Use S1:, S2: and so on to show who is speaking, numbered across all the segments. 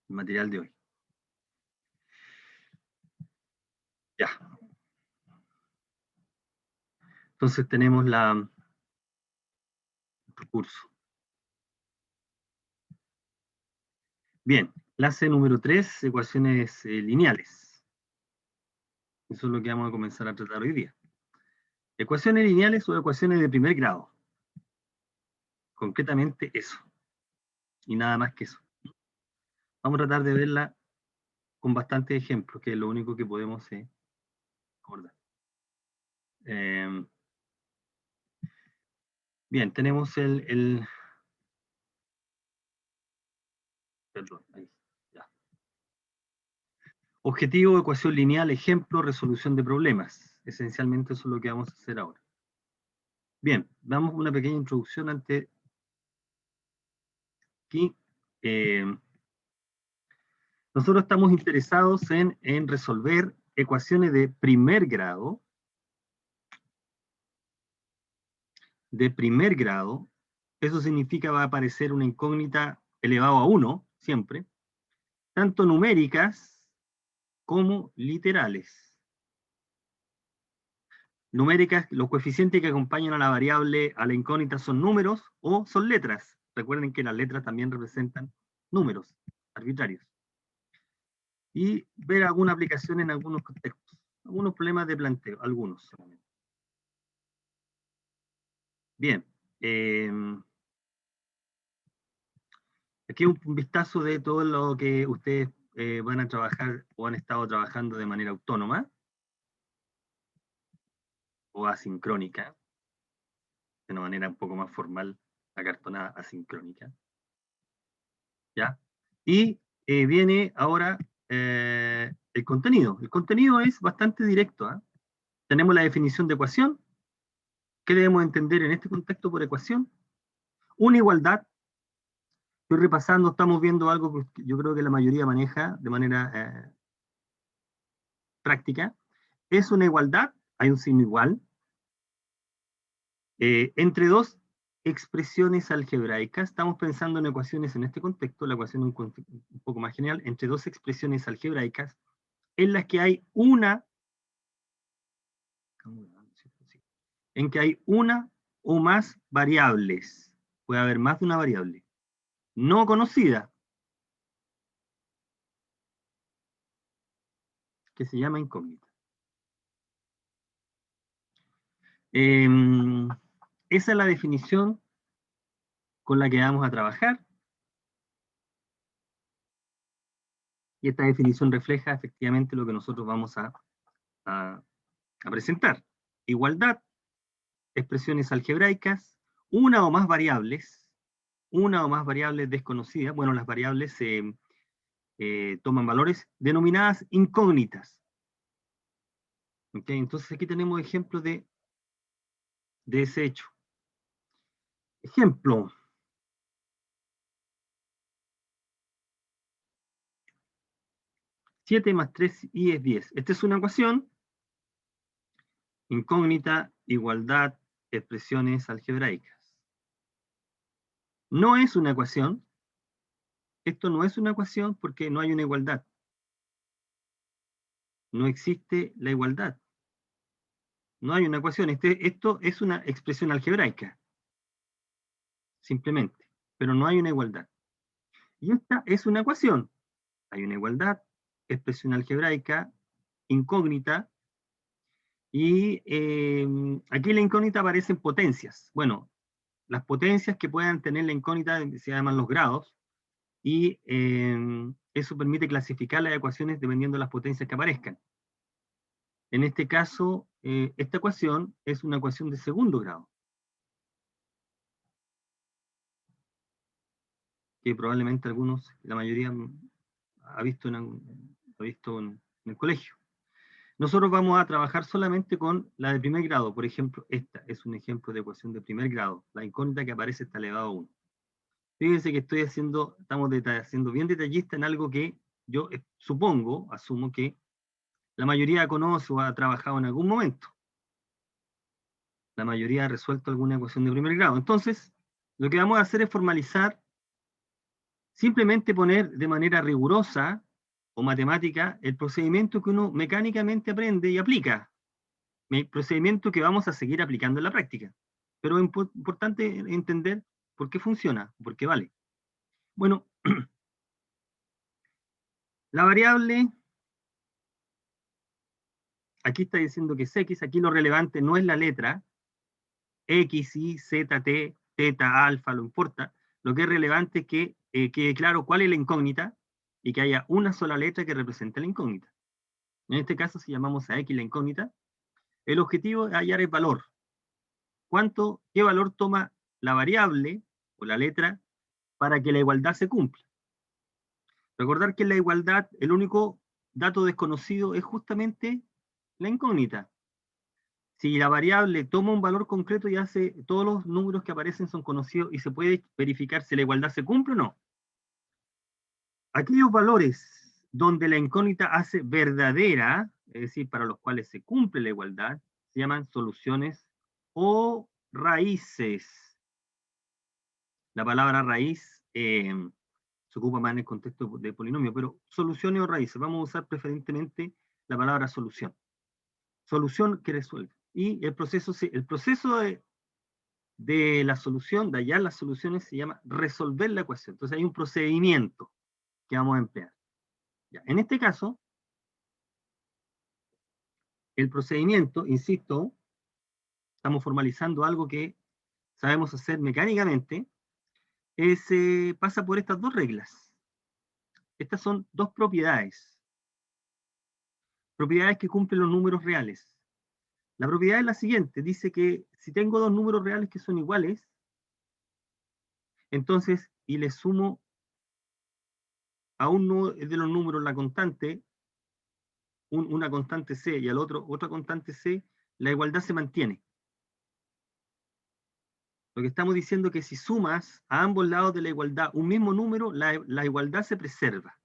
S1: el material de hoy. Ya. Entonces tenemos el curso. Bien, clase número 3, ecuaciones lineales. Eso es lo que vamos a comenzar a tratar hoy día. Ecuaciones lineales o ecuaciones de primer grado. Concretamente eso. Y nada más que eso. Vamos a tratar de verla con bastantes ejemplos, que es lo único que podemos acordar. Bien, tenemos perdón, ahí, ya. Objetivo, ecuación lineal, ejemplo, resolución de problemas. Esencialmente eso es lo que vamos a hacer ahora. Bien, damos una pequeña introducción antes. Aquí, nosotros estamos interesados en resolver ecuaciones de primer grado. De primer grado, eso significa va a aparecer una incógnita elevado a 1, siempre, tanto numéricas como literales. Numéricas, los coeficientes que acompañan a la variable, a la incógnita, son números o son letras. Recuerden que las letras también representan números arbitrarios. Y ver alguna aplicación en algunos contextos. Algunos problemas de planteo, algunos solamente. Bien. Aquí un vistazo de todo lo que ustedes van a trabajar o han estado trabajando de manera autónoma o asincrónica, de una manera un poco más formal, acartonada, asincrónica. ¿Ya? Y viene ahora el contenido. El contenido es bastante directo. ¿Eh? Tenemos la definición de ecuación. ¿Qué debemos entender en este contexto por ecuación? Una igualdad. Estoy repasando, estamos viendo algo que yo creo que la mayoría maneja de manera práctica. Es una igualdad, hay un signo igual, entre dos expresiones algebraicas. Estamos pensando en ecuaciones en este contexto, la ecuación un poco más general, entre dos expresiones algebraicas en las que hay una o más variables. Puede haber más de una variable no conocida, que se llama incógnita. Esa es la definición con la que vamos a trabajar. Y esta definición refleja efectivamente lo que nosotros vamos a presentar. Igualdad, expresiones algebraicas, una o más variables desconocidas. Bueno, las variables toman valores denominadas incógnitas. ¿Okay? Entonces aquí tenemos ejemplos de ese hecho. Ejemplo. Siete más 3y es 10. Esta es una ecuación. Incógnita, igualdad, expresiones algebraicas. No es una ecuación. Esto no es una ecuación porque no hay una igualdad. No existe la igualdad. No hay una ecuación. Esto es una expresión algebraica. Simplemente. Pero no hay una igualdad. Y esta es una ecuación. Hay una igualdad, expresión algebraica, incógnita, y aquí la incógnita aparecen potencias. Bueno, las potencias que puedan tener la incógnita se llaman los grados, y eso permite clasificar las ecuaciones dependiendo de las potencias que aparezcan. En este caso, esta ecuación es una ecuación de segundo grado, que probablemente algunos, la mayoría, ha visto en el colegio. Nosotros vamos a trabajar solamente con la de primer grado. Por ejemplo, esta es un ejemplo de ecuación de primer grado. La incógnita que aparece está elevado a 1. Fíjense que estamos siendo bien detallista en algo que yo asumo que la mayoría conoce o ha trabajado en algún momento. La mayoría ha resuelto alguna ecuación de primer grado. Entonces, lo que vamos a hacer es formalizar simplemente poner de manera rigurosa o matemática el procedimiento que uno mecánicamente aprende y aplica, el procedimiento que vamos a seguir aplicando en la práctica. Pero es importante entender por qué funciona, por qué vale. Bueno, la variable, aquí está diciendo que es X, aquí lo relevante no es la letra, X, Y, Z, T, teta, alfa, no importa. Lo que es relevante es que quede claro cuál es la incógnita y que haya una sola letra que represente la incógnita. En este caso, si llamamos a X la incógnita, el objetivo es hallar el valor. ¿Qué valor toma la variable o la letra para que la igualdad se cumpla? Recordar que en la igualdad el único dato desconocido es justamente la incógnita. Si la variable toma un valor concreto y hace, todos los números que aparecen son conocidos y se puede verificar si la igualdad se cumple o no. Aquellos valores donde la incógnita hace verdadera, es decir, para los cuales se cumple la igualdad, se llaman soluciones o raíces. La palabra raíz se ocupa más en el contexto de polinomio, pero soluciones o raíces. Vamos a usar preferentemente la palabra solución. Solución que resuelve. Y el proceso de la solución, de hallar las soluciones, se llama resolver la ecuación. Entonces hay un procedimiento que vamos a emplear. Ya, en este caso, el procedimiento, insisto, estamos formalizando algo que sabemos hacer mecánicamente, pasa por estas dos reglas. Estas son dos propiedades. Propiedades que cumplen los números reales. La propiedad es la siguiente, dice que si tengo dos números reales que son iguales, entonces, y le sumo a uno de los números la constante, una constante C y al otro otra constante C, la igualdad se mantiene. Lo que estamos diciendo es que si sumas a ambos lados de la igualdad un mismo número, la igualdad se preserva.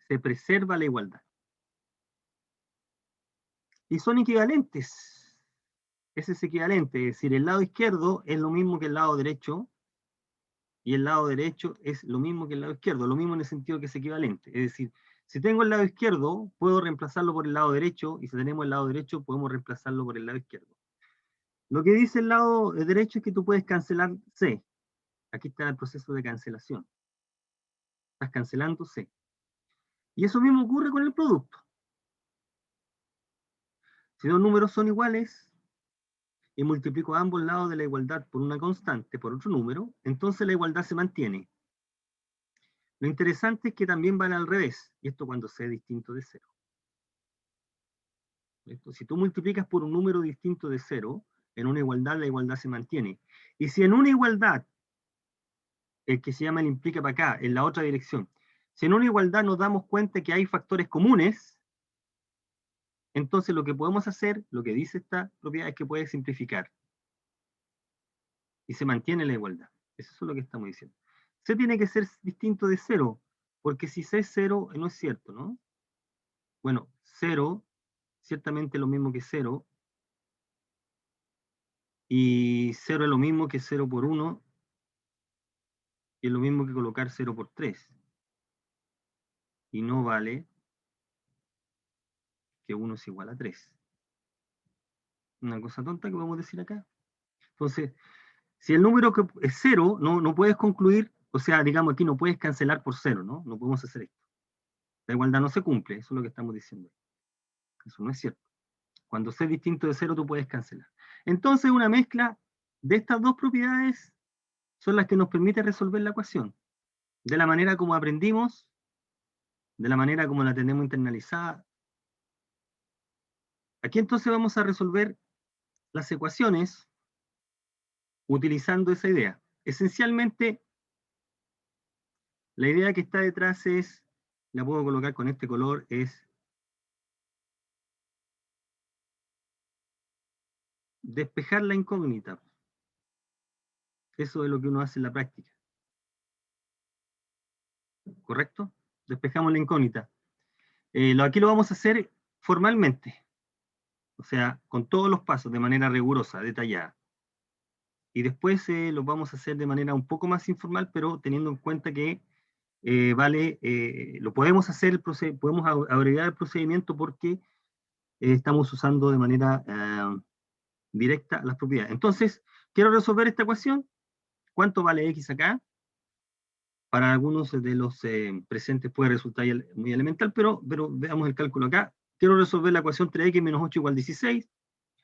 S1: Se preserva la igualdad. Y son equivalentes. Ese es equivalente, es decir, el lado izquierdo es lo mismo que el lado derecho, y el lado derecho es lo mismo que el lado izquierdo, lo mismo en el sentido que es equivalente. Es decir, si tengo el lado izquierdo, puedo reemplazarlo por el lado derecho, y si tenemos el lado derecho, podemos reemplazarlo por el lado izquierdo. Lo que dice el lado derecho es que tú puedes cancelar C. Aquí está el proceso de cancelación. Estás cancelando C. Y eso mismo ocurre con el producto. Si dos números son iguales, y multiplico ambos lados de la igualdad por una constante, por otro número, entonces la igualdad se mantiene. Lo interesante es que también vale al revés, y esto cuando C es distinto de 0. Si tú multiplicas por un número distinto de 0, en una igualdad la igualdad se mantiene. Y si en una igualdad, el que se llama el implica para acá, en la otra dirección, si en una igualdad nos damos cuenta que hay factores comunes, entonces lo que podemos hacer, lo que dice esta propiedad, es que puede simplificar. Y se mantiene la igualdad. Eso es lo que estamos diciendo. C tiene que ser distinto de 0, porque si C es 0, no es cierto, ¿no? Bueno, 0, ciertamente es lo mismo que 0, y 0 es lo mismo que 0 por 1, y es lo mismo que colocar 0 por 3. Y no vale que 1 es igual a 3. Una cosa tonta que podemos decir acá. Entonces, si el número que es 0, no puedes concluir, o sea, digamos aquí no puedes cancelar por 0, ¿no? No podemos hacer esto. La igualdad no se cumple, eso es lo que estamos diciendo. Eso no es cierto. Cuando C es distinto de 0, tú puedes cancelar. Entonces, una mezcla de estas dos propiedades son las que nos permite resolver la ecuación. De la manera como aprendimos, de la manera como la tenemos internalizada. Aquí entonces vamos a resolver las ecuaciones utilizando esa idea. Esencialmente, la idea que está detrás es, la puedo colocar con este color, es despejar la incógnita. Eso es lo que uno hace en la práctica. ¿Correcto? Despejamos la incógnita. Aquí lo vamos a hacer formalmente. O sea, con todos los pasos, de manera rigurosa, detallada. y después lo vamos a hacer de manera un poco más informal, pero teniendo en cuenta que lo podemos hacer, podemos abreviar el procedimiento porque estamos usando de manera directa las propiedades. Entonces, quiero resolver esta ecuación. ¿Cuánto vale x acá? Para algunos de los presentes puede resultar muy elemental, pero veamos el cálculo acá. Quiero resolver la ecuación 3x menos 8 igual 16.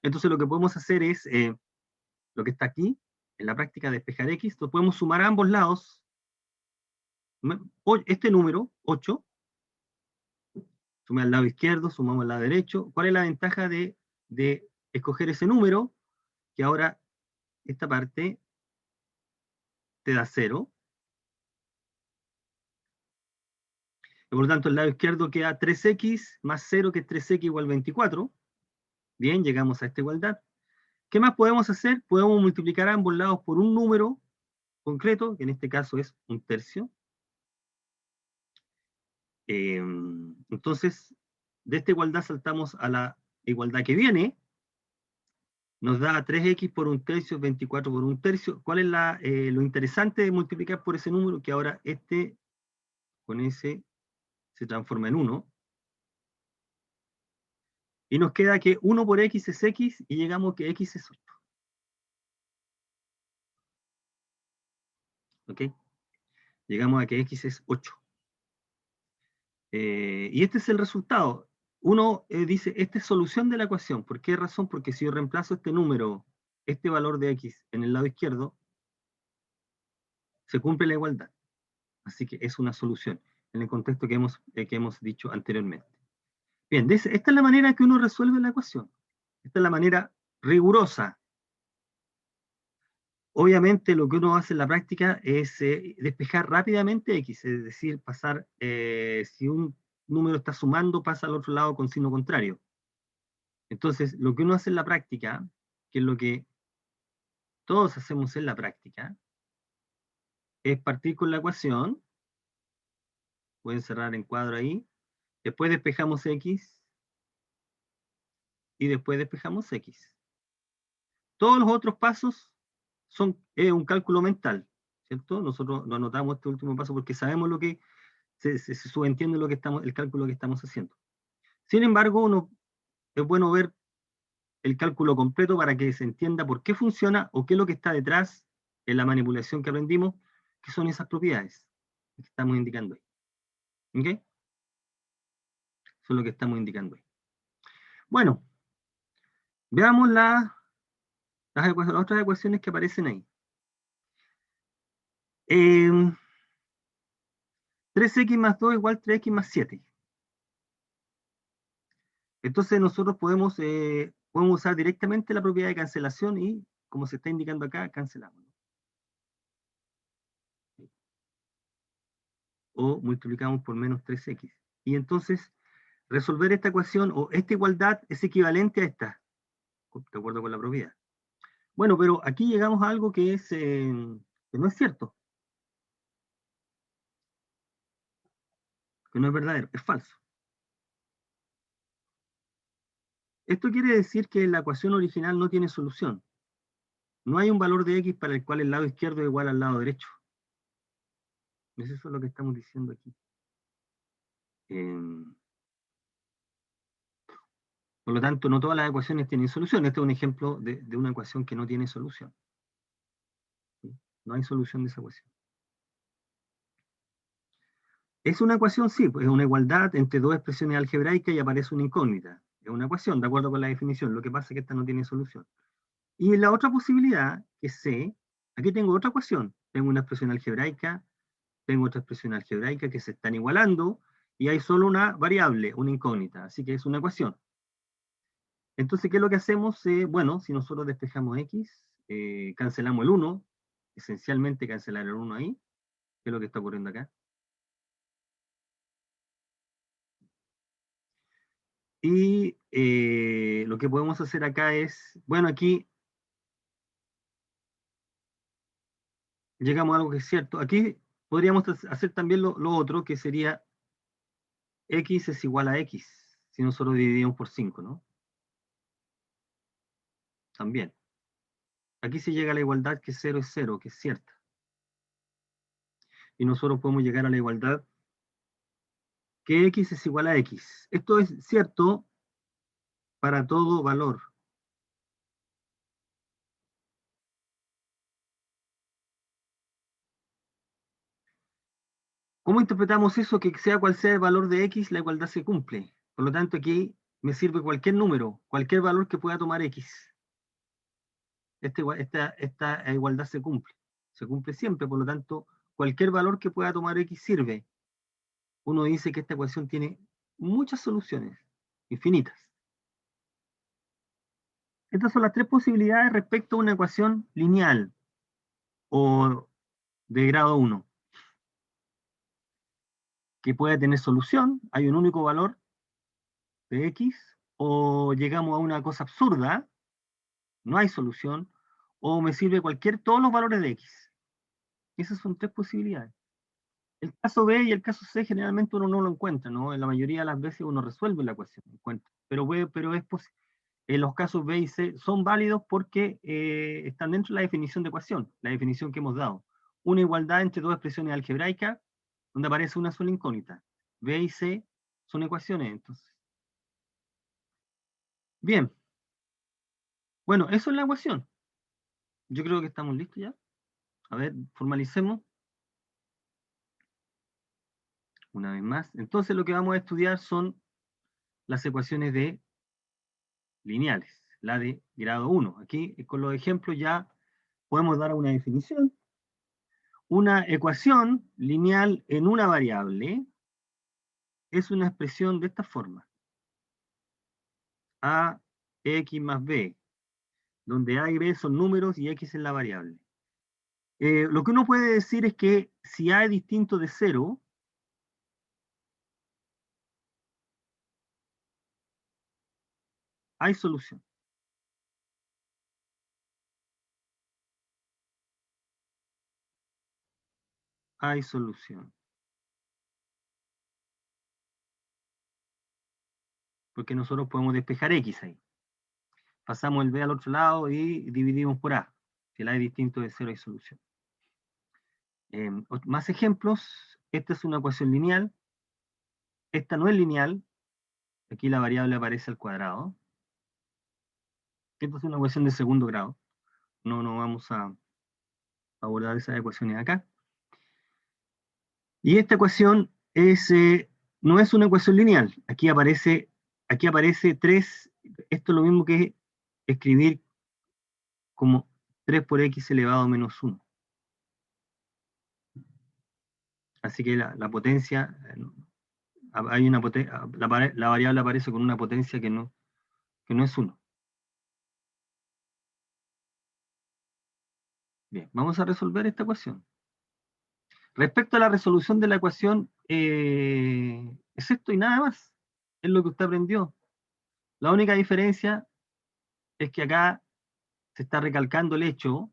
S1: Entonces lo que podemos hacer es, lo que está aquí, en la práctica de despejar x, lo podemos sumar a ambos lados. Este número, 8, sumamos al lado izquierdo, sumamos al lado derecho. ¿Cuál es la ventaja de escoger ese número? Que ahora esta parte te da 0. Por lo tanto, el lado izquierdo queda 3x más 0, que es 3x igual 24. Bien, llegamos a esta igualdad. ¿Qué más podemos hacer? Podemos multiplicar ambos lados por un número concreto, que en este caso es 1/3. Entonces, de esta igualdad saltamos a la igualdad que viene. Nos da 3x por 1/3, 24 por 1/3. ¿Cuál es lo interesante de multiplicar por ese número? Que ahora este con ese se transforma en 1. Y nos queda que 1 por x es x, y llegamos que x es 8. ¿Ok? Llegamos a que x es 8. Y este es el resultado. Uno dice, esta es solución de la ecuación. ¿Por qué razón? Porque si yo reemplazo este número, este valor de x en el lado izquierdo, se cumple la igualdad. Así que es una solución, en el contexto que hemos dicho anteriormente. Bien, esta es la manera que uno resuelve la ecuación. Esta es la manera rigurosa. Obviamente lo que uno hace en la práctica es despejar rápidamente x, es decir, pasar, si un número está sumando, pasa al otro lado con signo contrario. Entonces, lo que uno hace en la práctica, que es lo que todos hacemos en la práctica, es partir con la ecuación, pueden cerrar en cuadro ahí, después despejamos x, y después despejamos x. Todos los otros pasos son un cálculo mental, ¿cierto? Nosotros no anotamos este último paso porque sabemos lo que se subentiende el cálculo que estamos haciendo. Sin embargo, es bueno ver el cálculo completo para que se entienda por qué funciona o qué es lo que está detrás en la manipulación que aprendimos, que son esas propiedades que estamos indicando ahí. ¿Ok? Eso es lo que estamos indicando ahí. Bueno, veamos las otras ecuaciones que aparecen ahí. 3x más 2 igual 3x más 7. Entonces nosotros podemos usar directamente la propiedad de cancelación y, como se está indicando acá, cancelamos. O multiplicamos por menos 3x. Y entonces, resolver esta ecuación o esta igualdad es equivalente a esta, de acuerdo con la propiedad. Bueno, pero aquí llegamos a algo que no es cierto, que no es verdadero, es falso. Esto quiere decir que la ecuación original no tiene solución. No hay un valor de x para el cual el lado izquierdo es igual al lado derecho. Eso es lo que estamos diciendo aquí. Por lo tanto, no todas las ecuaciones tienen solución. Este es un ejemplo de una ecuación que no tiene solución. ¿Sí? No hay solución de esa ecuación. Es una ecuación, sí, pues es una igualdad entre dos expresiones algebraicas y aparece una incógnita. Es una ecuación, de acuerdo con la definición. Lo que pasa es que esta no tiene solución. Y la otra posibilidad, que C, aquí tengo otra ecuación. Tengo una expresión algebraica, tengo otra expresión algebraica que se están igualando, y hay solo una variable, una incógnita. Así que es una ecuación. Entonces, ¿qué es lo que hacemos? Bueno, si nosotros despejamos x, cancelamos el 1, esencialmente cancelar el 1 ahí, que es lo que está ocurriendo acá. Y lo que podemos hacer acá es, bueno, aquí llegamos a algo que es cierto. Aquí podríamos hacer también lo otro, que sería x es igual a x, si nosotros dividimos por 5, ¿no? También. Aquí se llega a la igualdad que 0 es 0, que es cierta. Y nosotros podemos llegar a la igualdad que x es igual a x. Esto es cierto para todo valor. ¿Cómo interpretamos eso? Que sea cual sea el valor de x, la igualdad se cumple. Por lo tanto, aquí me sirve cualquier número, cualquier valor que pueda tomar x. Esta igualdad se cumple siempre, por lo tanto, cualquier valor que pueda tomar x sirve. Uno dice que esta ecuación tiene muchas soluciones, infinitas. Estas son las tres posibilidades respecto a una ecuación lineal o de grado 1, que puede tener solución, hay un único valor de x, o llegamos a una cosa absurda, no hay solución, o me sirve todos los valores de x. Esas son tres posibilidades. El caso B y el caso C generalmente uno no lo encuentra, ¿no? En la mayoría de las veces uno resuelve la ecuación, encuentra. Pero es posible. Los casos B y C son válidos porque están dentro de la definición de ecuación, la definición que hemos dado. Una igualdad entre dos expresiones algebraicas donde aparece una sola incógnita. B y C son ecuaciones, entonces. Bien. Bueno, eso es la ecuación. Yo creo que estamos listos ya. A ver, formalicemos. Una vez más. Entonces lo que vamos a estudiar son las ecuaciones de lineales, la de grado 1. Aquí con los ejemplos ya podemos dar una definición. Una ecuación lineal en una variable es una expresión de esta forma. A, x más b, donde a y b son números y x es la variable. Lo que uno puede decir es que si a es distinto de 0, hay solución. Hay solución. Porque nosotros podemos despejar x ahí. Pasamos el b al otro lado y dividimos por a. Si el a es distinto de 0, hay solución. Más ejemplos. Esta es una ecuación lineal. Esta no es lineal. Aquí la variable aparece al cuadrado. Esta es una ecuación de segundo grado. No vamos a abordar esas ecuaciones acá. Y esta ecuación no es una ecuación lineal. Aquí aparece 3. Esto es lo mismo que escribir como 3 por x elevado a menos 1. Así que la potencia, hay una la variable aparece con una potencia que no es 1. Bien, vamos a resolver esta ecuación. Respecto a la resolución de la ecuación, es esto y nada más. Es lo que usted aprendió. La única diferencia es que acá se está recalcando el hecho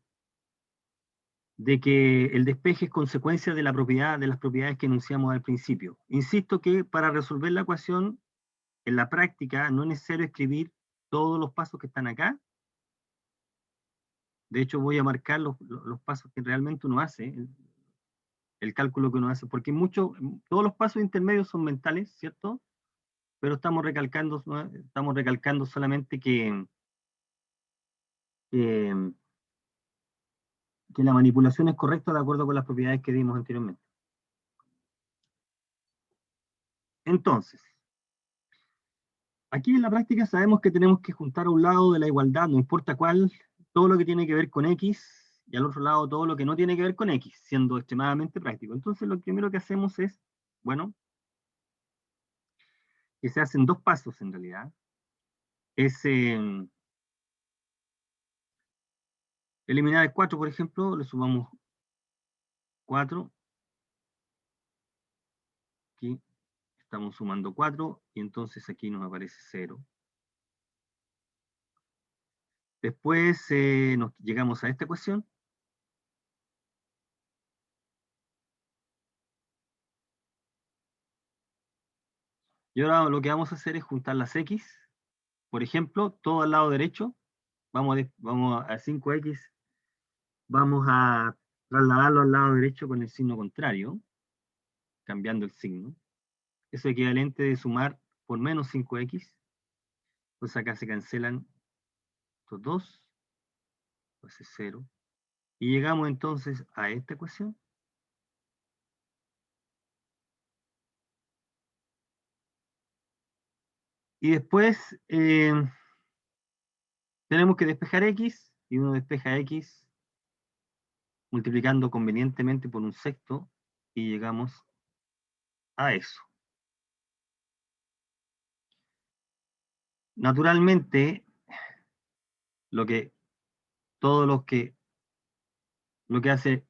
S1: de que el despeje es consecuencia de las propiedades que enunciamos al principio. Insisto que para resolver la ecuación, en la práctica, no es necesario escribir todos los pasos que están acá. De hecho, voy a marcar los pasos que realmente uno hace, el cálculo que uno hace, porque todos los pasos intermedios son mentales, ¿cierto? Pero estamos recalcando solamente que que la manipulación es correcta de acuerdo con las propiedades que dimos anteriormente. Entonces, aquí en la práctica sabemos que tenemos que juntar a un lado de la igualdad, no importa cuál, todo lo que tiene que ver con x, y al otro lado todo lo que no tiene que ver con x, siendo extremadamente práctico. Entonces lo primero que hacemos es, bueno, que se hacen dos pasos en realidad, es eliminar el 4, por ejemplo, le sumamos 4, aquí estamos sumando 4, y entonces aquí nos aparece 0. Después llegamos a esta ecuación. Y ahora lo que vamos a hacer es juntar las x. Por ejemplo, todo al lado derecho. Vamos a 5x vamos a trasladarlo al lado derecho con el signo contrario, cambiando el signo. Es equivalente de sumar por menos 5x, pues acá se cancelan estos dos, pues es 0. Y llegamos entonces a esta ecuación. Y después tenemos que despejar x, y uno despeja x multiplicando convenientemente por un sexto, y llegamos a eso. Naturalmente, lo que todo lo que hace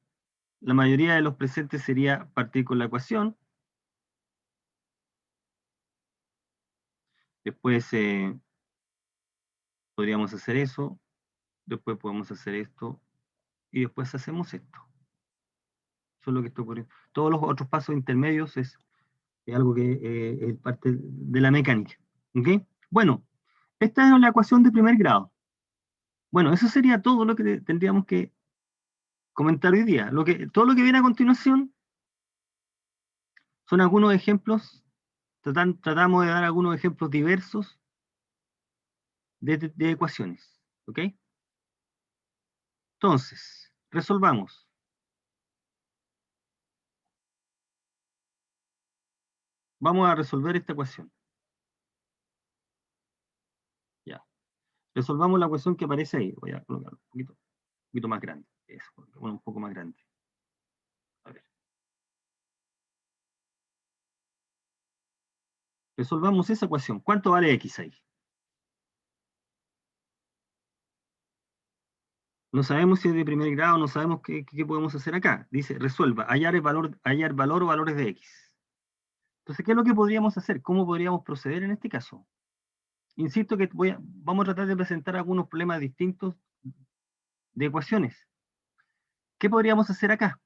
S1: la mayoría de los presentes sería partir con la ecuación. Después podríamos hacer eso, después podemos hacer esto, y después hacemos esto. Eso es lo que está ocurriendo. Todos los otros pasos intermedios es algo que es parte de la mecánica. ¿Ok? Bueno, esta es la ecuación de primer grado. Bueno, eso sería todo lo que tendríamos que comentar hoy día. Todo lo que viene a continuación son algunos ejemplos, tratamos de dar algunos ejemplos diversos de ecuaciones. ¿Ok? Entonces, resolvamos. Vamos a resolver esta ecuación. Ya. Resolvamos la ecuación que aparece ahí. Voy a colocarlo un poquito más grande. Eso, bueno, un poco más grande. A ver. Resolvamos esa ecuación. ¿Cuánto vale x ahí? No sabemos si es de primer grado, no sabemos qué podemos hacer acá. Dice, resuelva, hallar valor o valores de x. Entonces, ¿qué es lo que podríamos hacer? ¿Cómo podríamos proceder en este caso? Insisto que vamos a tratar de presentar algunos problemas distintos de ecuaciones. ¿Qué podríamos hacer acá?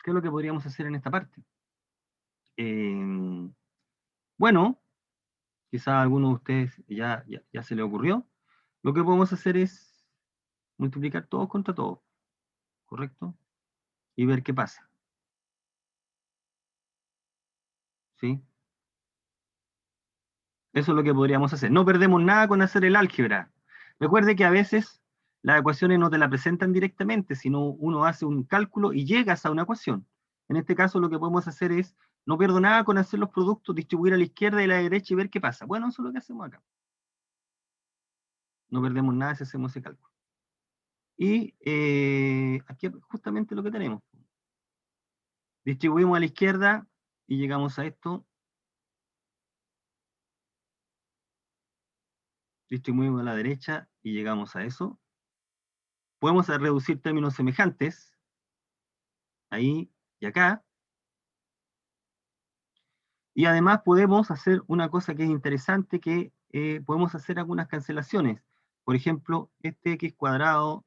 S1: ¿Qué es lo que podríamos hacer en esta parte? Bueno, quizá a alguno de ustedes ya se le ocurrió. Lo que podemos hacer es multiplicar todos contra todos, ¿correcto? Y ver qué pasa, ¿sí? Eso es lo que podríamos hacer. No perdemos nada con hacer el álgebra. Recuerde que a veces las ecuaciones no te la presentan directamente, sino uno hace un cálculo y llegas a una ecuación. En este caso lo que podemos hacer es, no pierdo nada con hacer los productos, distribuir a la izquierda y a la derecha y ver qué pasa. Bueno, eso es lo que hacemos acá. No perdemos nada si hacemos ese cálculo. Y aquí justamente lo que tenemos. Distribuimos a la izquierda y llegamos a esto. Distribuimos a la derecha y llegamos a eso. Podemos reducir términos semejantes, ahí y acá. Y además podemos hacer una cosa que es interesante, que podemos hacer algunas cancelaciones. Por ejemplo, este x cuadrado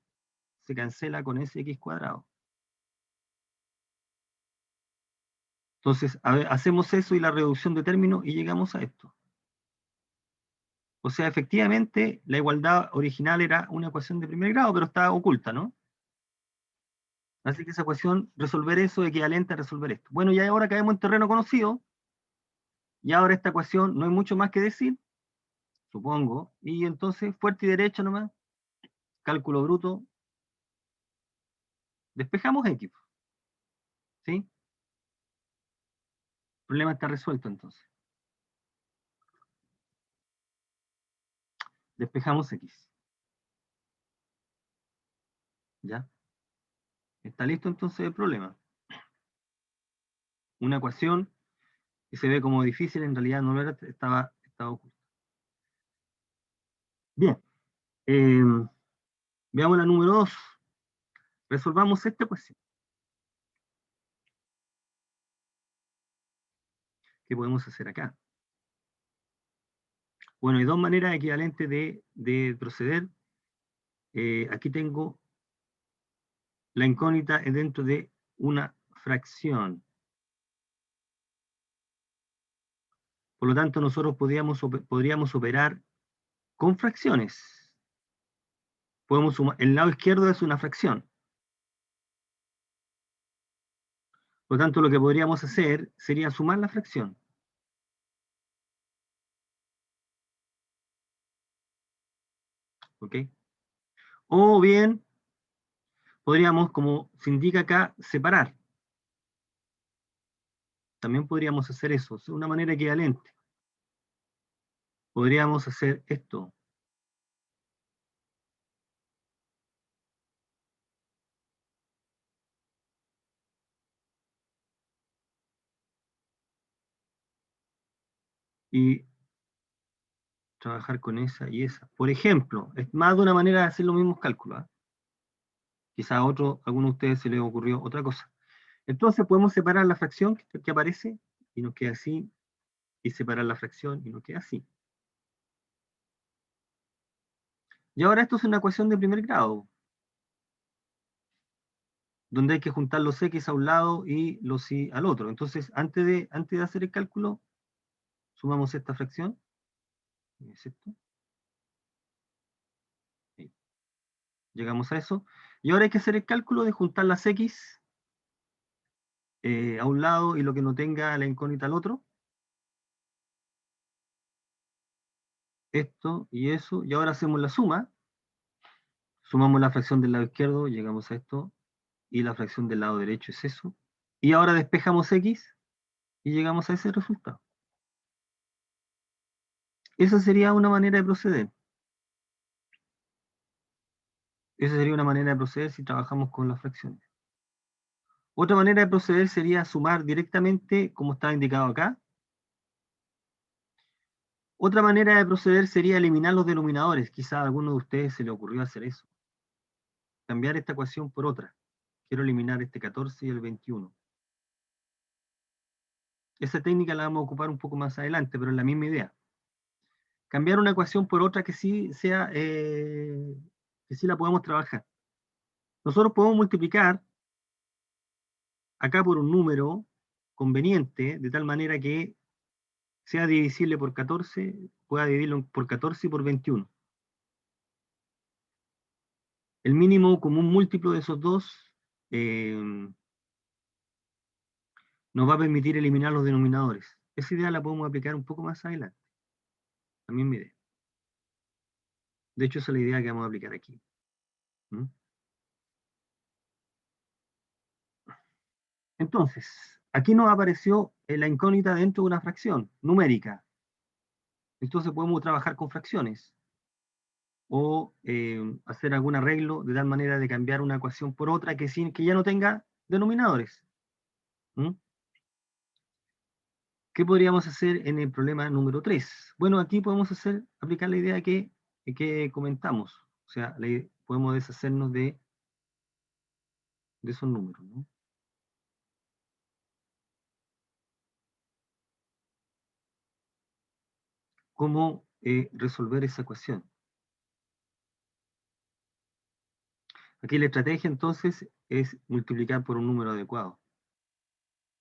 S1: se cancela con ese x cuadrado. Entonces, hacemos eso y la reducción de términos y llegamos a esto. O sea, efectivamente, la igualdad original era una ecuación de primer grado, pero está oculta, ¿no? Así que esa ecuación, resolver eso, equivalente a resolver esto. Bueno, ya ahora caemos en terreno conocido, y ahora esta ecuación no hay mucho más que decir, supongo, y entonces fuerte y derecho nomás, cálculo bruto, despejamos X, ¿sí? El problema está resuelto entonces. Despejamos X. ¿Ya? Está listo entonces el problema. Una ecuación que se ve como difícil, en realidad no lo era, estaba oculta. Bien. Veamos la número 2. Resolvamos esta ecuación. ¿Qué podemos hacer acá? Bueno, hay dos maneras equivalentes de proceder. Aquí tengo la incógnita dentro de una fracción. Por lo tanto, nosotros podríamos operar con fracciones. podemos sumar, el lado izquierdo es una fracción. Por lo tanto, lo que podríamos hacer sería sumar la fracción. ¿Ok? O bien, podríamos, como se indica acá, separar. También podríamos hacer eso, de una manera equivalente. Podríamos hacer esto. Y trabajar con esa y esa. Por ejemplo, es más de una manera de hacer los mismos cálculos. Quizá a alguno de ustedes se les ocurrió otra cosa. Entonces podemos separar la fracción que aparece y nos queda así, y separar la fracción y nos queda así. Y ahora esto es una ecuación de primer grado, donde hay que juntar los x a un lado y los y al otro. Entonces, antes de hacer el cálculo, sumamos esta fracción, es esto, y llegamos a eso. Y ahora hay que hacer el cálculo de juntar las x a un lado y lo que no tenga la incógnita al otro. Esto y eso, y ahora hacemos la suma. Sumamos la fracción del lado izquierdo, llegamos a esto, y la fracción del lado derecho es eso. Y ahora despejamos x y llegamos a ese resultado. Esa sería una manera de proceder. Esa sería una manera de proceder si trabajamos con las fracciones. Otra manera de proceder sería sumar directamente, como está indicado acá. Otra manera de proceder sería eliminar los denominadores. Quizá a alguno de ustedes se le ocurrió hacer eso. Cambiar esta ecuación por otra. Quiero eliminar este 14 y el 21. Esa técnica la vamos a ocupar un poco más adelante, pero es la misma idea. Cambiar una ecuación por otra que sí sea, que sí la podemos trabajar. Nosotros podemos multiplicar acá por un número conveniente, de tal manera que sea divisible por 14, pueda dividirlo por 14 y por 21. El mínimo común múltiplo de esos dos nos va a permitir eliminar los denominadores. Esa idea la podemos aplicar un poco más adelante. También mi idea. De hecho, esa es la idea que vamos a aplicar aquí. ¿Mm? Entonces, aquí nos apareció la incógnita dentro de una fracción numérica. Entonces podemos trabajar con fracciones o hacer algún arreglo de tal manera de cambiar una ecuación por otra que ya no tenga denominadores. ¿Mm? ¿Qué podríamos hacer en el problema número 3? Bueno, aquí podemos aplicar la idea que comentamos. O sea, podemos deshacernos de esos números, ¿no? ¿Cómo resolver esa ecuación? Aquí la estrategia entonces es multiplicar por un número adecuado.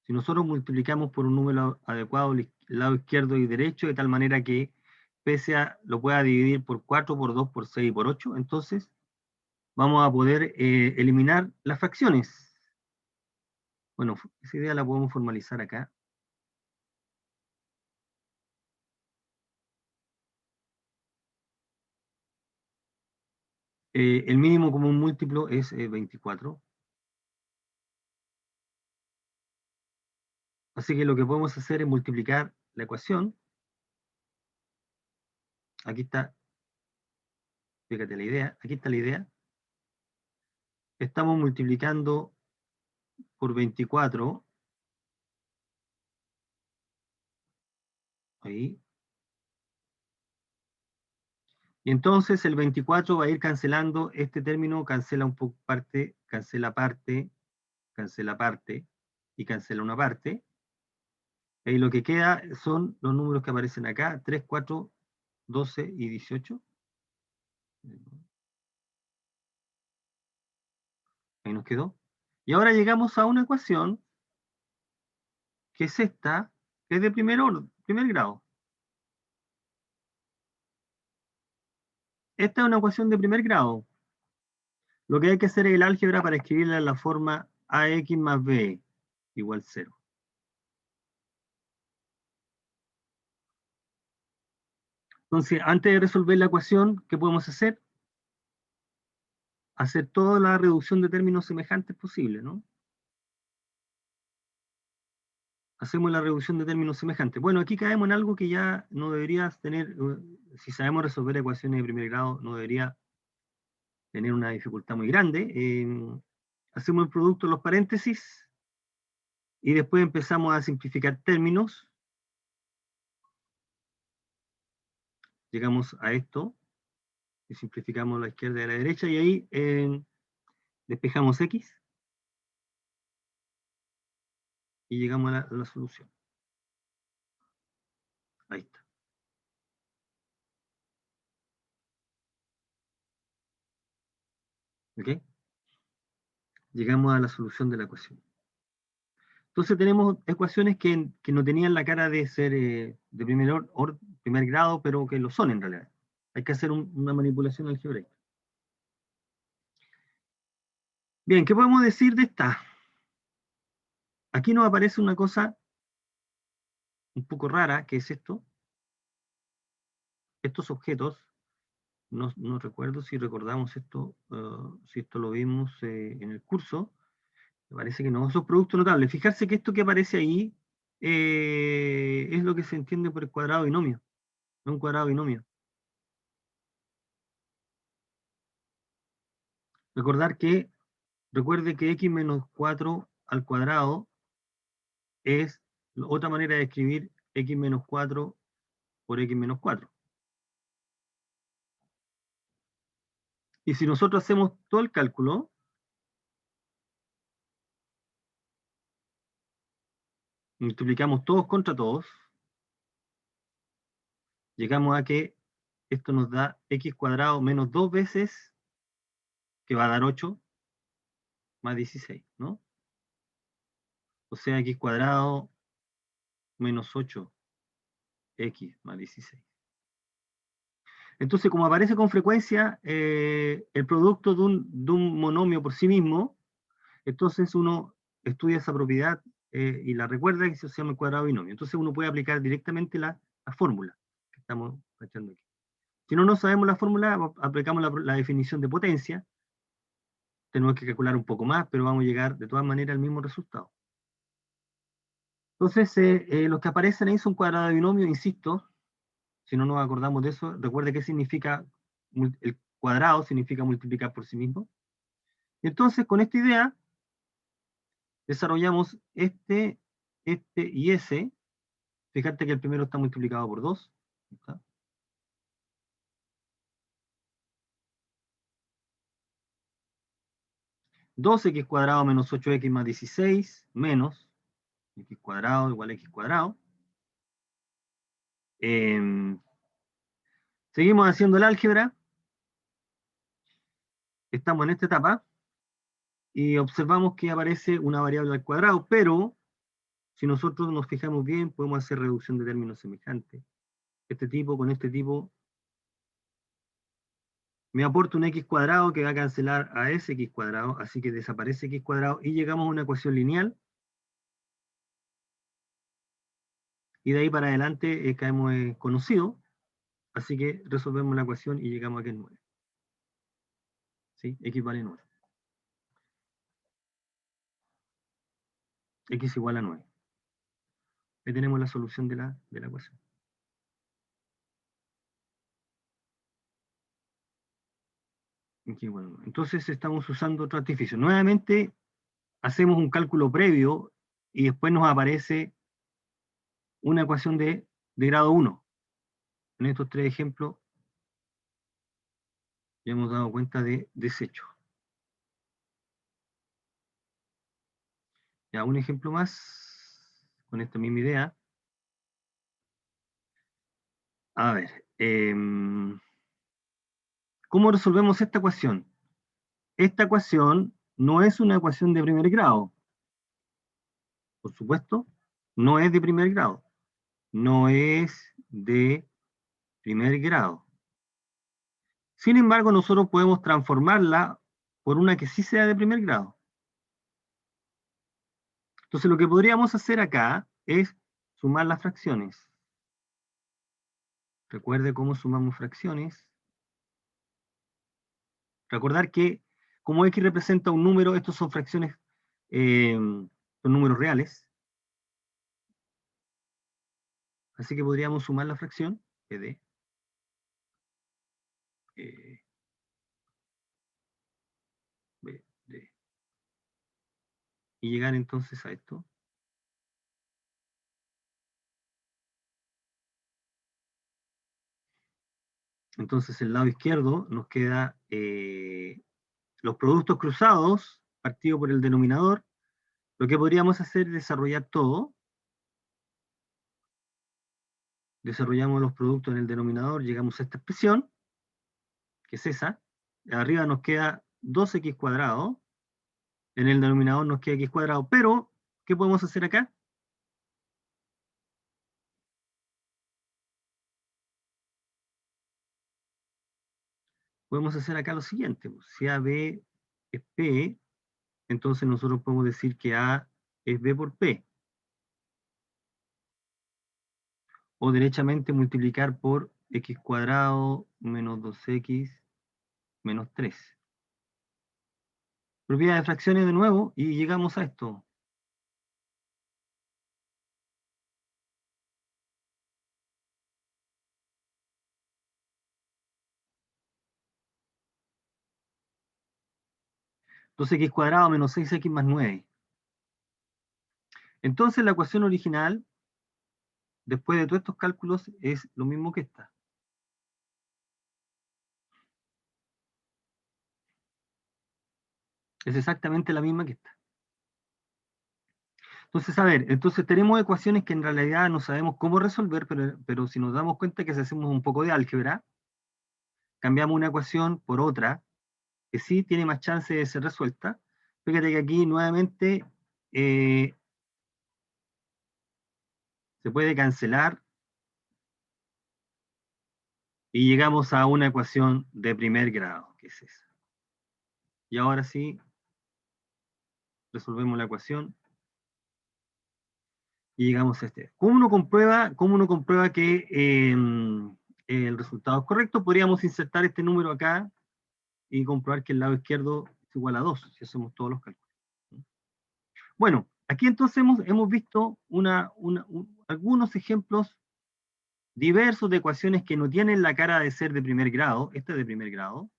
S1: Si nosotros multiplicamos por un número adecuado el lado izquierdo y derecho, de tal manera que lo pueda dividir por 4, por 2, por 6 y por 8, entonces vamos a poder eliminar las fracciones. Bueno, esa idea la podemos formalizar acá. El mínimo común múltiplo es 24. Así que lo que podemos hacer es multiplicar la ecuación. Aquí está, fíjate la idea, aquí está la idea. Estamos multiplicando por 24. Ahí. Y entonces el 24 va a ir cancelando este término, cancela un poco parte, cancela parte y cancela una parte. Y lo que queda son los números que aparecen acá, 3, 4, 12 y 18. Ahí nos quedó. Y ahora llegamos a una ecuación que es esta, que es de primer grado. Esta es una ecuación de primer grado. Lo que hay que hacer es el álgebra para escribirla en la forma ax más b igual 0. Entonces, antes de resolver la ecuación, ¿qué podemos hacer? Hacer toda la reducción de términos semejantes posible, ¿no? Hacemos la reducción de términos semejantes. Bueno, aquí caemos en algo que ya no deberías tener, si sabemos resolver ecuaciones de primer grado, no debería tener una dificultad muy grande. Hacemos el producto de los paréntesis y después empezamos a simplificar términos. Llegamos a esto y simplificamos la izquierda y la derecha y ahí despejamos x y llegamos a la solución. Ahí está. ¿Ok? Llegamos a la solución de la ecuación. Entonces tenemos ecuaciones que no tenían la cara de ser de primer grado, pero que lo son en realidad. Hay que hacer una manipulación algebraica. Bien, ¿qué podemos decir de esta? Aquí nos aparece una cosa un poco rara, que es esto. Estos objetos, no recuerdo si recordamos esto, si esto lo vimos en el curso. Me parece que no, son productos notables. Fijarse que esto que aparece ahí es lo que se entiende por el cuadrado binomio, no un cuadrado binomio. Recuerde que x menos 4 al cuadrado es otra manera de escribir x menos 4 por x menos 4. Y si nosotros hacemos todo el cálculo, multiplicamos todos contra todos, llegamos a que esto nos da x cuadrado menos 2 veces, que va a dar 8, más 16, ¿no? O sea, x cuadrado menos 8x más 16. Entonces, como aparece con frecuencia el producto de un monomio por sí mismo, entonces uno estudia esa propiedad y la recuerda, que se llama el cuadrado binomio. Entonces uno puede aplicar directamente la fórmula que estamos echando aquí. Si no sabemos la fórmula, aplicamos la definición de potencia. Tenemos que calcular un poco más, pero vamos a llegar de todas maneras al mismo resultado. Entonces, los que aparecen ahí son cuadrados de binomio, insisto. Si no nos acordamos de eso, recuerde qué significa el cuadrado, significa multiplicar por sí mismo. Y entonces, con esta idea, desarrollamos este y ese. Fíjate que el primero está multiplicado por 2. ¿Está? 2x cuadrado menos 8x más 16 menos x cuadrado igual a x cuadrado. Seguimos haciendo el álgebra. Estamos en esta etapa y observamos que aparece una variable al cuadrado, pero si nosotros nos fijamos bien, podemos hacer reducción de términos semejantes. Este tipo con este tipo me aporta un x cuadrado que va a cancelar a ese x cuadrado, así que desaparece x cuadrado y llegamos a una ecuación lineal. Y de ahí para adelante caemos conocido, así que resolvemos la ecuación y llegamos a que es 9. ¿Sí? X vale 9. X igual a 9. Ahí tenemos la solución de la ecuación. X igual a 9. Entonces estamos usando otro artificio. Nuevamente hacemos un cálculo previo y después nos aparece una ecuación de grado 1. En estos tres ejemplos ya hemos dado cuenta de desecho. Ya, un ejemplo más con esta misma idea. A ver, ¿cómo resolvemos esta ecuación? Esta ecuación no es una ecuación de primer grado. Por supuesto, no es de primer grado. No es de primer grado. Sin embargo, nosotros podemos transformarla por una que sí sea de primer grado. Entonces lo que podríamos hacer acá es sumar las fracciones. Recuerde cómo sumamos fracciones. Recordar que como x representa un número, estos son fracciones, son números reales. Así que podríamos sumar la fracción PD. BD, y llegar entonces a esto. Entonces el lado izquierdo nos queda los productos cruzados partido por el denominador. Lo que podríamos hacer es desarrollar todo. Desarrollamos los productos en el denominador, llegamos a esta expresión, que es esa. Arriba nos queda 2x cuadrado. En el denominador nos queda x cuadrado. Pero, ¿qué podemos hacer acá? Podemos hacer acá lo siguiente. Si AB es P, entonces nosotros podemos decir que A es B por P. O derechamente multiplicar por x cuadrado menos 2x menos 3. Propiedad de fracciones de nuevo y llegamos a esto. Entonces x cuadrado menos 6x más 9. Entonces la ecuación original, después de todos estos cálculos, es lo mismo que esta. Es exactamente la misma que esta. Entonces, a ver, entonces tenemos ecuaciones que en realidad no sabemos cómo resolver, pero si nos damos cuenta que si hacemos un poco de álgebra, cambiamos una ecuación por otra, que sí tiene más chance de ser resuelta. Fíjate que aquí nuevamente se puede cancelar y llegamos a una ecuación de primer grado, que es esa. Y ahora sí, resolvemos la ecuación y llegamos a este. Cómo uno comprueba que el resultado es correcto? Podríamos insertar este número acá y comprobar que el lado izquierdo es igual a 2, si hacemos todos los cálculos. Bueno, aquí entonces hemos visto algunos ejemplos diversos de ecuaciones que no tienen la cara de ser de primer grado, esta es de primer grado,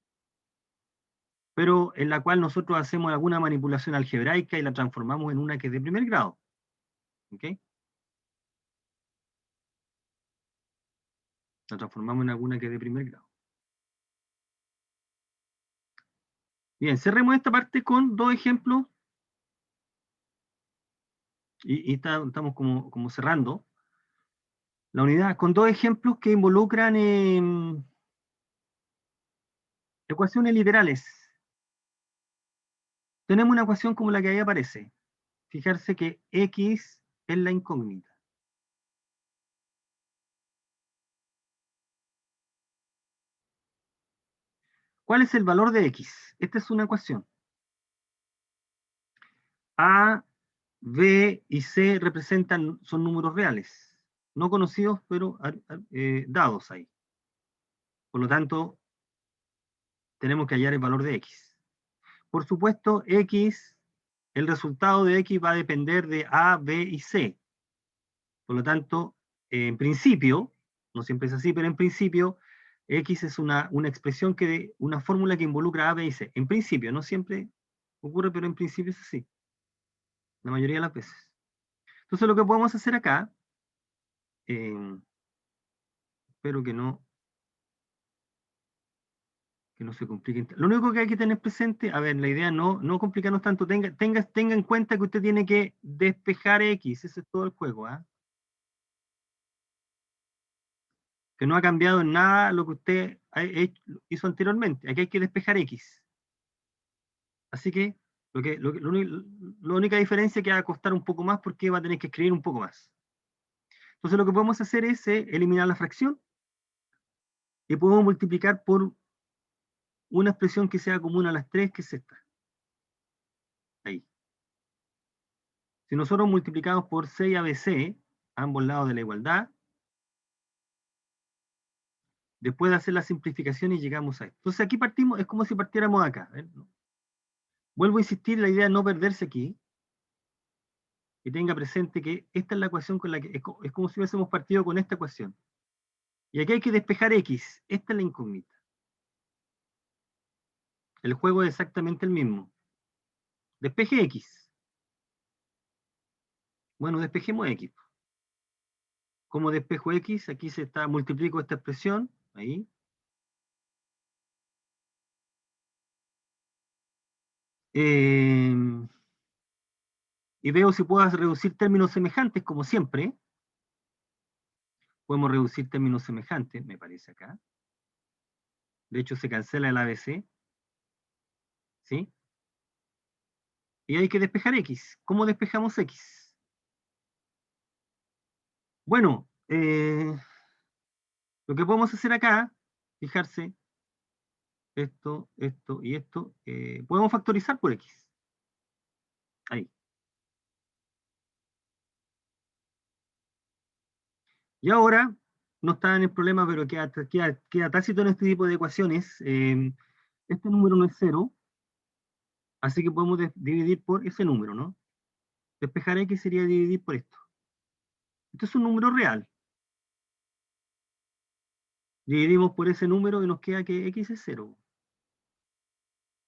S1: pero en la cual nosotros hacemos alguna manipulación algebraica y la transformamos en una que es de primer grado. ¿Ok? La transformamos en alguna que es de primer grado. Bien, cerremos esta parte con dos ejemplos. Y estamos como cerrando la unidad con dos ejemplos que involucran ecuaciones literales. Tenemos una ecuación como la que ahí aparece. Fijarse que X es la incógnita. ¿Cuál es el valor de X? Esta es una ecuación. A, B y C son números reales. No conocidos, pero dados ahí. Por lo tanto, tenemos que hallar el valor de X. Por supuesto, X, el resultado de X va a depender de A, B y C. Por lo tanto, en principio, no siempre es así, pero en principio, X es una expresión una fórmula que involucra A, B y C. En principio, no siempre ocurre, pero en principio es así. La mayoría de las veces. Entonces lo que podemos hacer acá, espero que no se compliquen. Lo único que hay que tener presente, a ver, la idea no complicarnos tanto, tenga en cuenta que usted tiene que despejar X, ese es todo el juego, ¿ah? Que no ha cambiado en nada lo que usted hizo anteriormente, aquí hay que despejar X. Así que la única diferencia es que va a costar un poco más porque va a tener que escribir un poco más. Entonces lo que podemos hacer es eliminar la fracción y podemos multiplicar por una expresión que sea común a las tres, que es esta. Ahí. Si nosotros multiplicamos por 6ABC, a ambos lados de la igualdad, después de hacer la simplificación y llegamos a esto. Entonces aquí partimos, es como si partiéramos acá. Vuelvo a insistir, la idea es no perderse aquí, y tenga presente que esta es la ecuación con la que, es como si hubiésemos partido con esta ecuación. Y aquí hay que despejar X, esta es la incógnita. El juego es exactamente el mismo. Despeje X. Bueno, despejemos X. ¿Cómo despejo X? Aquí se está, multiplico esta expresión, ahí. Y veo si puedo reducir términos semejantes, como siempre. Podemos reducir términos semejantes, me parece acá. De hecho, se cancela el ABC. ¿Sí? Y hay que despejar X. ¿Cómo despejamos X? Bueno, lo que podemos hacer acá, fijarse, esto y esto, podemos factorizar por X. Ahí. Y ahora, no está en el problema, pero queda tácito en este tipo de ecuaciones. Este número no es cero, así que podemos dividir por ese número, ¿no? Despejar X sería dividir por esto. Esto es un número real. Dividimos por ese número y nos queda que X es cero.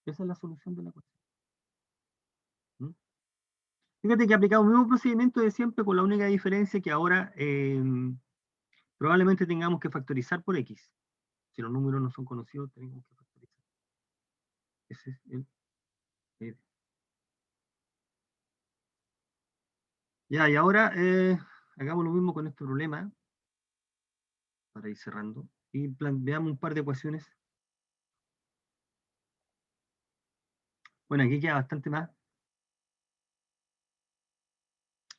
S1: Esa es la solución de la cuestión. ¿Mm? Fíjate que aplicamos el mismo procedimiento de siempre, con la única diferencia que ahora probablemente tengamos que factorizar por X. Si los números no son conocidos, tenemos que factorizar. Ese es el. Ya, y ahora hagamos lo mismo con este problema, para ir cerrando, y veamos un par de ecuaciones. Bueno, aquí queda bastante más,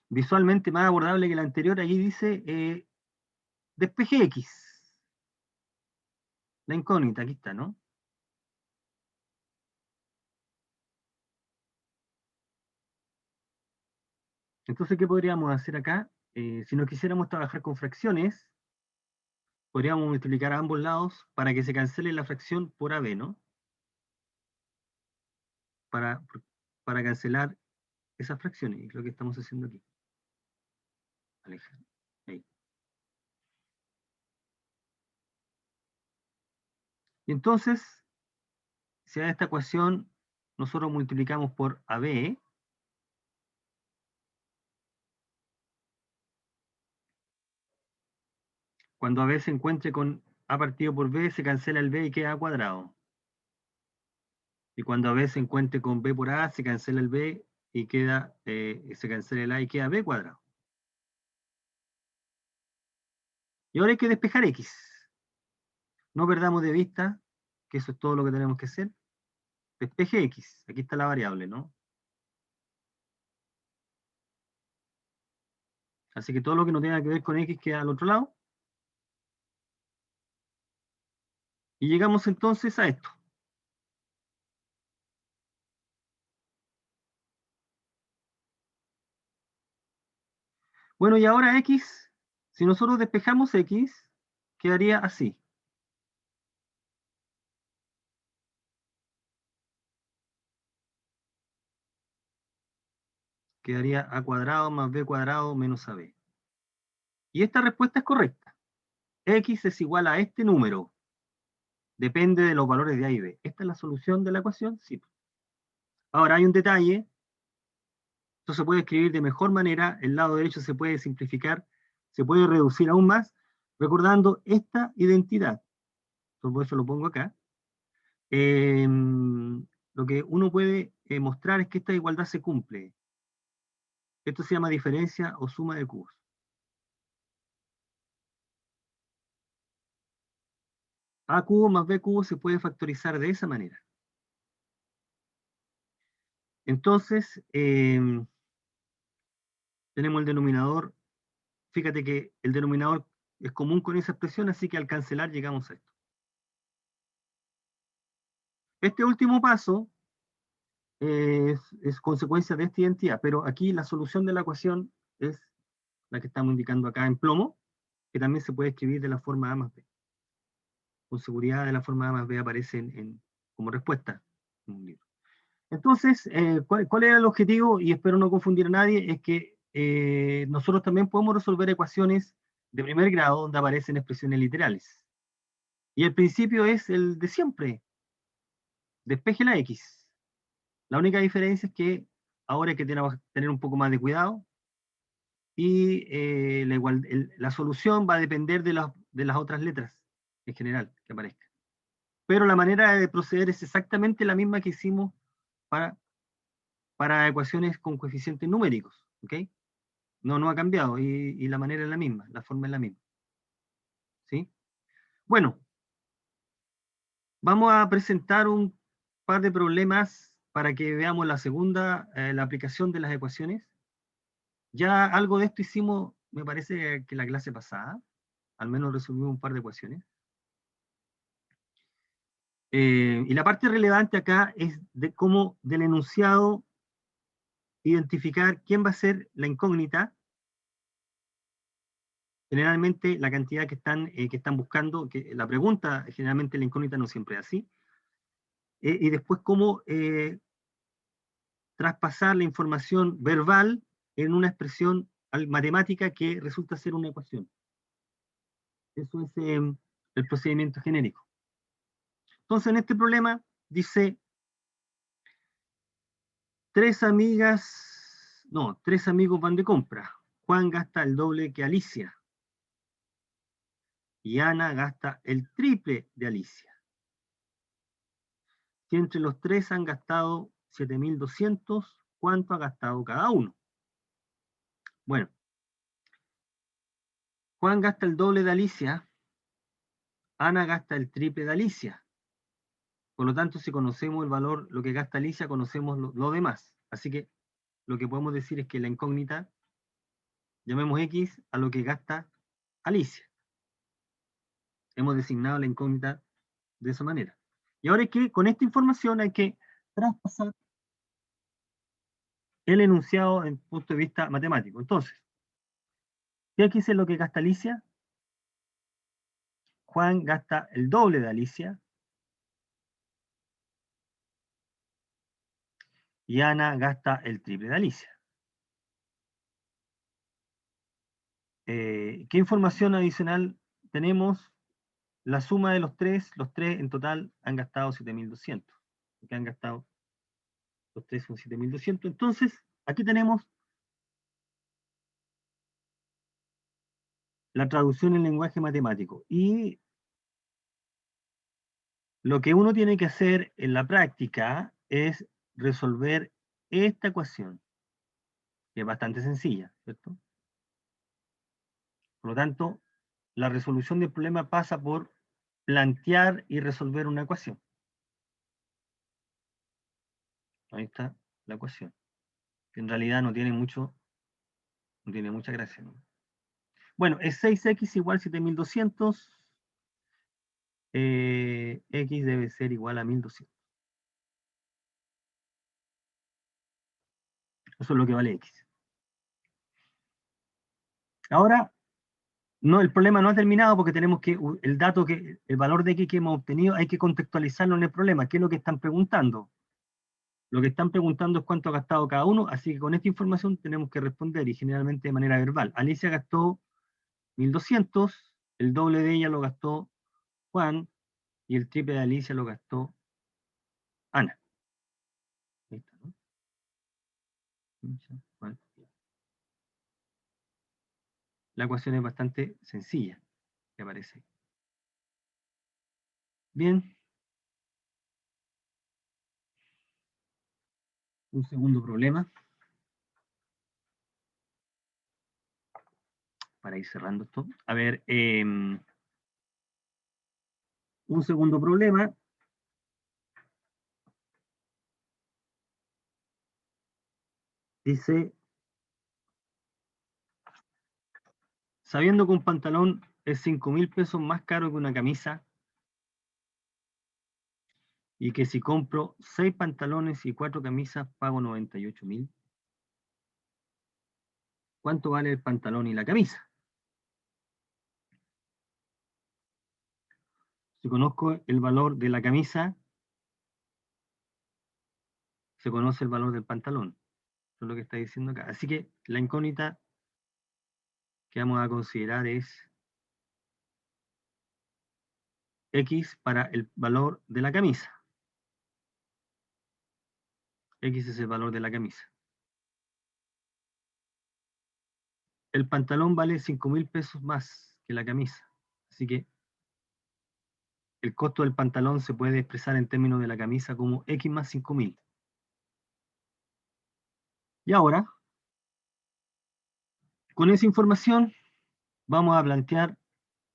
S1: visualmente más abordable que la anterior. Aquí dice, despeje X. La incógnita, aquí está, ¿no? Entonces, ¿qué podríamos hacer acá? Si no quisiéramos trabajar con fracciones, podríamos multiplicar a ambos lados para que se cancele la fracción por AB, ¿no? Para, para cancelar esas fracciones, es lo que estamos haciendo aquí. Aleja. Ahí. Y entonces, si a esta ecuación nosotros multiplicamos por AB, cuando AB se encuentre con A partido por B, se cancela el B y queda A cuadrado. Y cuando AB se encuentre con B por A, se cancela el B y queda, se cancela el A y queda B cuadrado. Y ahora hay que despejar X. No perdamos de vista que eso es todo lo que tenemos que hacer. Despeje X. Aquí está la variable, ¿no? Así que todo lo que no tenga que ver con X queda al otro lado. Y llegamos entonces a esto. Bueno, y ahora X, si nosotros despejamos X, quedaría así. Quedaría A cuadrado más B cuadrado menos AB. Y esta respuesta es correcta. X es igual a este número. Depende de los valores de A y B. ¿Esta es la solución de la ecuación? Sí. Ahora hay un detalle. Esto se puede escribir de mejor manera. El lado derecho se puede simplificar, se puede reducir aún más, recordando esta identidad. Por eso lo pongo acá. Lo que uno puede mostrar es que esta igualdad se cumple. Esto se llama diferencia o suma de cubos. A cubo más B cubo se puede factorizar de esa manera. Entonces, tenemos el denominador. Fíjate que el denominador es común con esa expresión, así que al cancelar llegamos a esto. Este último paso es consecuencia de esta identidad, pero aquí la solución de la ecuación es la que estamos indicando acá en plomo, que también se puede escribir de la forma A más B. Con seguridad de la forma A más B aparece como respuesta en un libro. Entonces, ¿cuál era el objetivo? Y espero no confundir a nadie, es que nosotros también podemos resolver ecuaciones de primer grado donde aparecen expresiones literales. Y el principio es el de siempre, despeje la X. La única diferencia es que ahora hay que tener un poco más de cuidado y la solución va a depender de las otras letras en general que aparezcan. Pero la manera de proceder es exactamente la misma que hicimos para, para ecuaciones con coeficientes numéricos, ¿ok? No ha cambiado y la manera es la misma, la forma es la misma, ¿sí? Bueno, vamos a presentar un par de problemas para que veamos la segunda, la aplicación de las ecuaciones. Ya algo de esto hicimos, me parece que la clase pasada, al menos resolvimos un par de ecuaciones. Y la parte relevante acá es de cómo del enunciado identificar quién va a ser la incógnita, generalmente la cantidad que están buscando, que la pregunta, generalmente la incógnita no siempre es así, y después cómo traspasar la información verbal en una expresión matemática que resulta ser una ecuación. Eso es el procedimiento genérico. Entonces, en este problema dice, tres amigos van de compra. Juan gasta el doble que Alicia. Y Ana gasta el triple de Alicia. Si entre los tres han gastado 7.200, ¿cuánto ha gastado cada uno? Bueno, Juan gasta el doble de Alicia, Ana gasta el triple de Alicia. Por lo tanto, si conocemos el valor, lo que gasta Alicia, conocemos lo demás. Así que lo que podemos decir es que la incógnita, llamemos X a lo que gasta Alicia. Hemos designado la incógnita de esa manera. Y ahora con esta información hay que traspasar el enunciado en punto de vista matemático. Entonces, ¿qué X es lo que gasta Alicia? Juan gasta el doble de Alicia y Ana gasta el triple de Alicia. ¿Qué información adicional tenemos? La suma de los tres en total han gastado 7.200. Lo que han gastado los tres son 7.200. Entonces, aquí tenemos la traducción en lenguaje matemático. Y lo que uno tiene que hacer en la práctica es resolver esta ecuación, que es bastante sencilla, ¿cierto? Por lo tanto, la resolución del problema pasa por plantear y resolver una ecuación. Ahí está la ecuación. Que en realidad no tiene mucha gracia, ¿no? Bueno, es 6x igual a 7.200. X debe ser igual a 1.200. Eso es lo que vale X. Ahora, no, el problema no ha terminado porque tenemos que, el valor de X que hemos obtenido, hay que contextualizarlo en el problema. ¿Qué es lo que están preguntando? Lo que están preguntando es cuánto ha gastado cada uno, así que con esta información tenemos que responder y generalmente de manera verbal. Alicia gastó 1.200, el doble de ella lo gastó Juan y el triple de Alicia lo gastó Ana. ¿Listo, no? La ecuación es bastante sencilla, me parece. Bien. Un segundo problema. Para ir cerrando esto. A ver, un segundo problema. Dice, sabiendo que un pantalón es 5.000 pesos más caro que una camisa, y que si compro 6 pantalones y 4 camisas pago 98.000. ¿Cuánto vale el pantalón y la camisa? Si conozco el valor de la camisa, se conoce el valor del pantalón. Eso es lo que está diciendo acá. Así que la incógnita que vamos a considerar es X para el valor de la camisa. X es el valor de la camisa. El pantalón vale 5.000 pesos más que la camisa. Así que el costo del pantalón se puede expresar en términos de la camisa como X más 5.000. Y ahora, con esa información, vamos a plantear,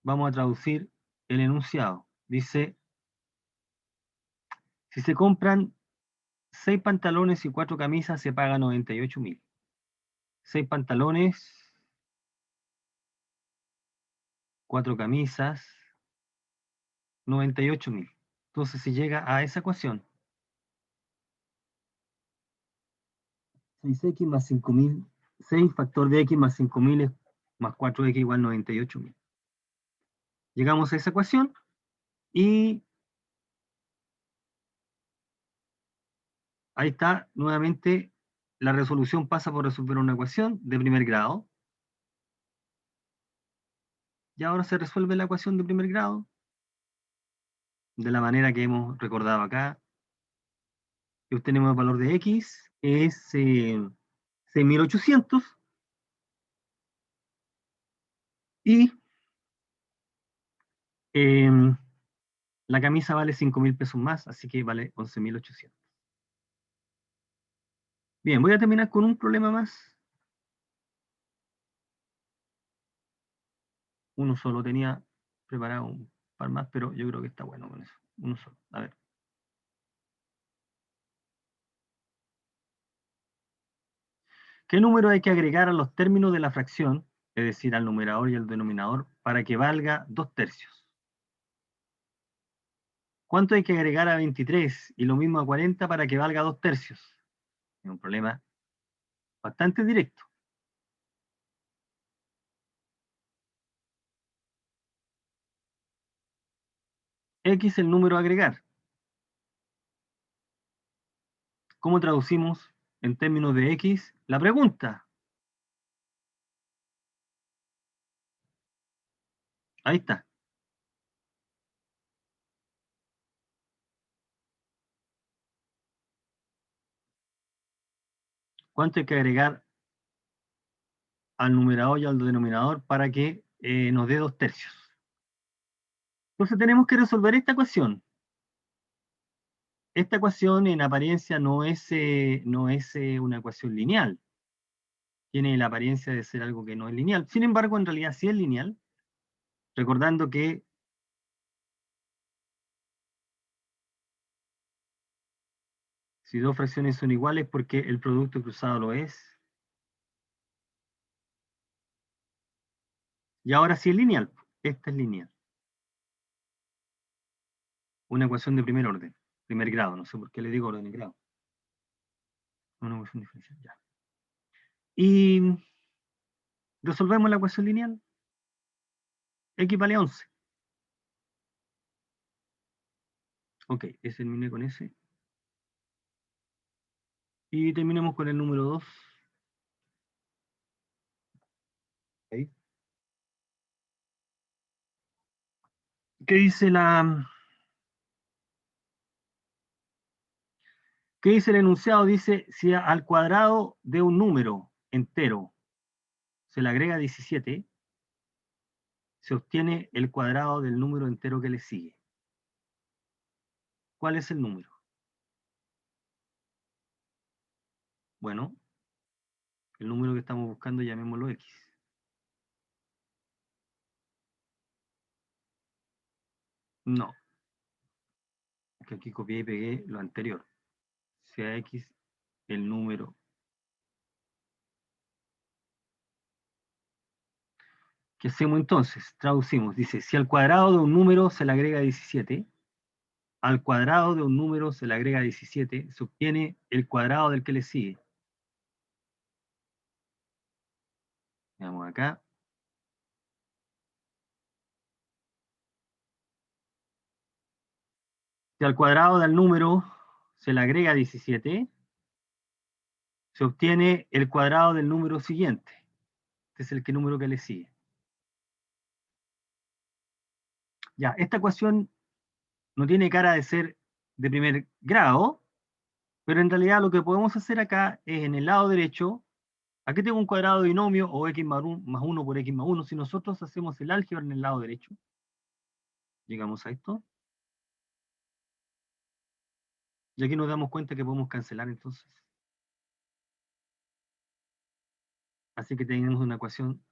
S1: vamos a traducir el enunciado. Dice, si se compran 6 pantalones y 4 camisas, se paga 98.000. 6 pantalones, 4 camisas, 98.000. Entonces se llega a esa ecuación. 6x más 5.000, 6 factor de x más 5.000 más 4x igual 98.000. Llegamos a esa ecuación y ahí está nuevamente la resolución pasa por resolver una ecuación de primer grado. Y ahora se resuelve la ecuación de primer grado de la manera que hemos recordado acá. Y obtenemos el valor de x, que es 6.800. Y la camisa vale 5.000 pesos más, así que vale 11.800. Bien, voy a terminar con un problema más. Uno solo tenía preparado un par más, pero yo creo que está bueno con eso. Uno solo. A ver. ¿Qué número hay que agregar a los términos de la fracción, es decir, al numerador y al denominador, para que valga 2/3? ¿Cuánto hay que agregar a 23 y lo mismo a 40 para que valga 2/3? Es un problema bastante directo. X el número a agregar. ¿Cómo traducimos en términos de X la pregunta? Ahí está. ¿Cuánto hay que agregar al numerador y al denominador para que nos dé 2/3? Entonces tenemos que resolver esta ecuación. Esta ecuación en apariencia no es una ecuación lineal. Tiene la apariencia de ser algo que no es lineal. Sin embargo, en realidad sí es lineal. Recordando que si dos fracciones son iguales porque el producto cruzado lo es. Y ahora sí es lineal. Esta es lineal. Una ecuación de primer orden. Primer grado. No sé por qué le digo orden de grado. Una ecuación diferencial. Ya. Y resolvemos la ecuación lineal. X vale 11. Ok, terminé con ese. Y terminemos con el número 2. Ahí. ¿Qué dice ¿Qué dice el enunciado? Dice, si al cuadrado de un número entero se le agrega 17, se obtiene el cuadrado del número entero que le sigue. ¿Cuál es el número? Bueno, el número que estamos buscando llamémoslo X. No, que aquí copié y pegué lo anterior. Sea X el número. ¿Qué hacemos entonces? Traducimos. Dice, si al cuadrado de un número se le agrega 17, al cuadrado de un número se le agrega 17, se obtiene el cuadrado del que le sigue. Veamos acá. Si al cuadrado del número se le agrega 17, se obtiene el cuadrado del número siguiente. Este es el número que le sigue. Ya, esta ecuación no tiene cara de ser de primer grado, pero en realidad lo que podemos hacer acá es en el lado derecho, aquí tengo un cuadrado de binomio o x más 1 por x más 1. Si nosotros hacemos el álgebra en el lado derecho, llegamos a esto, y aquí nos damos cuenta que podemos cancelar entonces. Así que tenemos una ecuación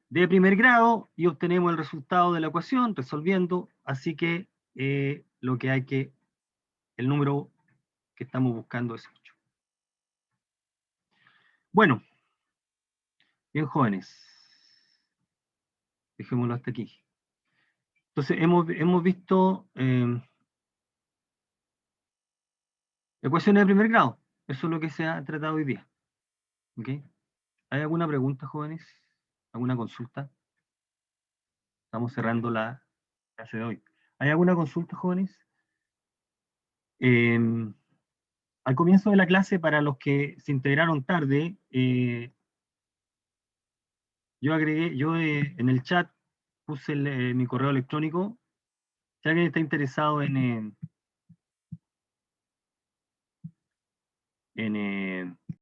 S1: de primer grado y obtenemos el resultado de la ecuación resolviendo, así que lo que hay que, el número que estamos buscando es 8. Bueno, bien jóvenes, dejémoslo hasta aquí. Entonces hemos visto ecuaciones de primer grado, eso es lo que se ha tratado hoy día. ¿Okay? ¿Hay alguna pregunta, jóvenes? ¿Alguna consulta? Estamos cerrando la clase de hoy. ¿Hay alguna consulta, jóvenes? Al comienzo de la clase, para los que se integraron tarde, yo en el chat puse mi correo electrónico. Si alguien está interesado en